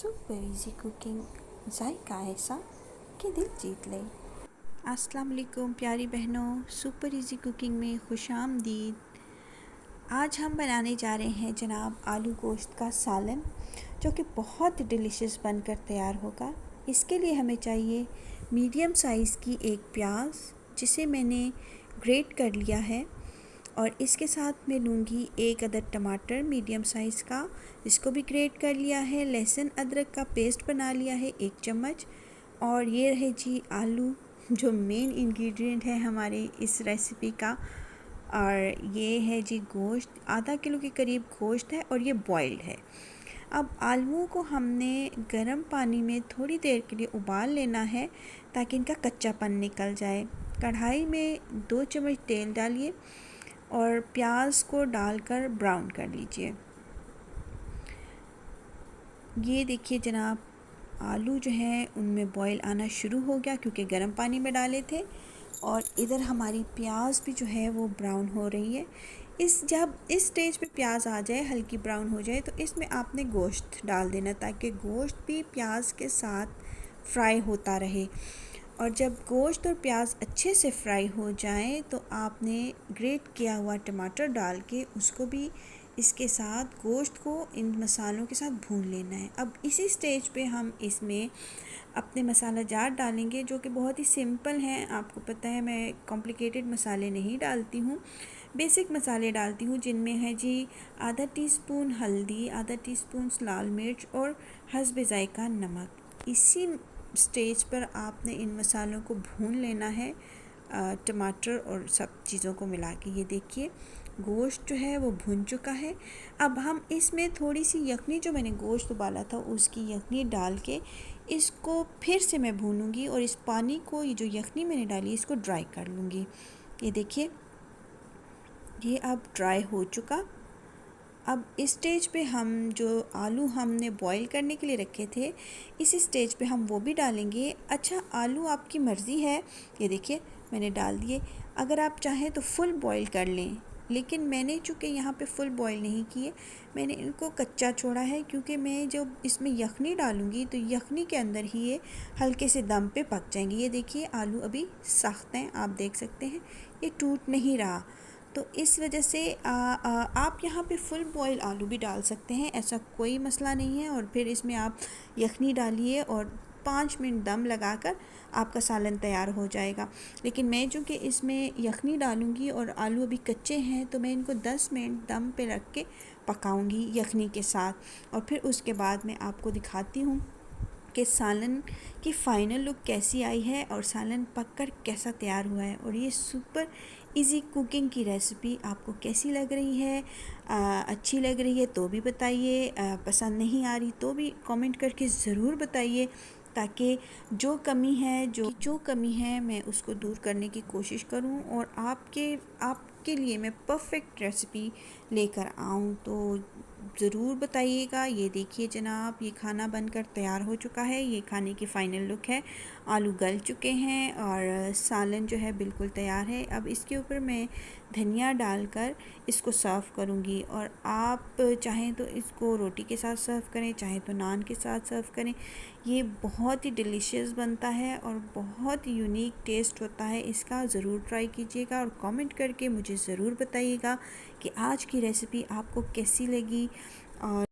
Super easy cooking, जायका ऐसा कि दिल जीत ले। अस्सलाम वालेकुम प्यारी बहनों, सुपर इजी कुकिंग में खुशामदीद। आज हम बनाने जा रहे हैं जनाब आलू गोश्त का सालन, जो कि बहुत डिलीशियस बनकर तैयार होगा। इसके लिए हमें चाहिए मीडियम साइज़ की एक प्याज, जिसे मैंने ग्रेट कर लिया है, और इसके साथ मैं लूँगी एक अदद टमाटर मीडियम साइज़ का, इसको भी ग्रेट कर लिया है। लहसुन अदरक का पेस्ट बना लिया है 1 चम्मच। और ये रहे जी आलू, जो मेन इंग्रेडिएंट है हमारे इस रेसिपी का। और ये है जी गोश्त, आधा किलो के करीब गोश्त है और ये बॉइल्ड है। अब आलूओं को हमने गर्म पानी में थोड़ी देर के लिए उबाल लेना है, ताकि इनका कच्चापन निकल जाए। कढ़ाई में 2 चम्मच तेल डालिए और प्याज को डालकर ब्राउन कर लीजिए। ये देखिए जनाब, आलू जो हैं उनमें बॉईल आना शुरू हो गया, क्योंकि गर्म पानी में डाले थे। और इधर हमारी प्याज भी जो है वो ब्राउन हो रही है। जब इस स्टेज पे प्याज आ जाए, हल्की ब्राउन हो जाए, तो इसमें आपने गोश्त डाल देना, ताकि गोश्त भी प्याज के साथ फ्राई होता रहे। और जब गोश्त और प्याज अच्छे से फ्राई हो जाएं, तो आपने ग्रेट किया हुआ टमाटर डाल के उसको भी इसके साथ, गोश्त को इन मसालों के साथ भून लेना है। अब इसी स्टेज पे हम इसमें अपने मसाला जार डालेंगे, जो कि बहुत ही सिंपल हैं। आपको पता है मैं कॉम्प्लिकेटेड मसाले नहीं डालती हूँ, बेसिक मसाले डालती हूँ, जिनमें है जी आधा टीस्पून हल्दी, आधा टीस्पून लाल मिर्च और हस्ब ज़ायका नमक। इसी स्टेज पर आपने इन मसालों को भून लेना है, टमाटर और सब चीज़ों को मिला के। ये देखिए गोश्त जो है वो भुन चुका है। अब हम इसमें थोड़ी सी यखनी, जो मैंने गोश्त उबाला था उसकी यखनी डाल के इसको फिर से मैं भूनूंगी, और इस पानी को, ये जो यखनी मैंने डाली, इसको ड्राई कर लूँगी। ये देखिए ये अब ड्राई हो चुका। अब इस स्टेज पे हम जो आलू हमने बॉईल करने के लिए रखे थे, इस स्टेज पे हम वो भी डालेंगे। अच्छा, आलू आपकी मर्ज़ी है, ये देखिए मैंने डाल दिए। अगर आप चाहें तो फुल बॉईल कर लें, लेकिन मैंने चूँकि यहाँ पे फुल बॉईल नहीं किए, मैंने इनको कच्चा छोड़ा है, क्योंकि मैं जब इसमें यखनी डालूँगी तो यखनी के अंदर ही ये हल्के से दम पे पक जाएंगे। ये देखिए आलू अभी सख्त हैं, आप देख सकते हैं, ये टूट नहीं रहा। तो इस वजह से आप यहाँ पे फुल बॉयल आलू भी डाल सकते हैं, ऐसा कोई मसला नहीं है। और फिर इसमें आप यखनी डालिए और 5 मिनट दम लगाकर आपका सालन तैयार हो जाएगा। लेकिन मैं चूँकि इसमें यखनी डालूँगी और आलू अभी कच्चे हैं, तो मैं इनको 10 मिनट दम पे रख के पकाऊँगी यखनी के साथ। और फिर उसके बाद मैं आपको दिखाती हूँ कि सालन की फ़ाइनल लुक कैसी आई है और सालन पककर कैसा तैयार हुआ है। और ये सुपर इजी कुकिंग की रेसिपी आपको कैसी लग रही है? अच्छी लग रही है तो भी बताइए, पसंद नहीं आ रही तो भी कमेंट करके ज़रूर बताइए, ताकि जो कमी है मैं उसको दूर करने की कोशिश करूं और आपके लिए मैं परफेक्ट रेसिपी लेकर आऊं। तो ज़रूर बताइएगा। ये देखिए जनाब, ये खाना बनकर तैयार हो चुका है। ये खाने की फ़ाइनल लुक है। आलू गल चुके हैं और सालन जो है बिल्कुल तैयार है। अब इसके ऊपर मैं धनिया डालकर इसको सर्व करूँगी, और आप चाहें तो इसको रोटी के साथ सर्व करें, चाहे तो नान के साथ सर्व करें। ये बहुत ही डिलीशियस बनता है और बहुत यूनिक टेस्ट होता है इसका। ज़रूर ट्राई कीजिएगा और कमेंट करके मुझे ज़रूर बताइएगा कि आज की रेसिपी आपको कैसी लगी। और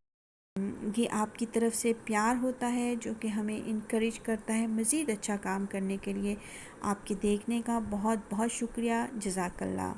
ये आपकी तरफ से प्यार होता है, जो कि हमें इनकरेज करता है मज़ीद अच्छा काम करने के लिए। आपके देखने का बहुत बहुत शुक्रिया। जज़ाकल्लाह।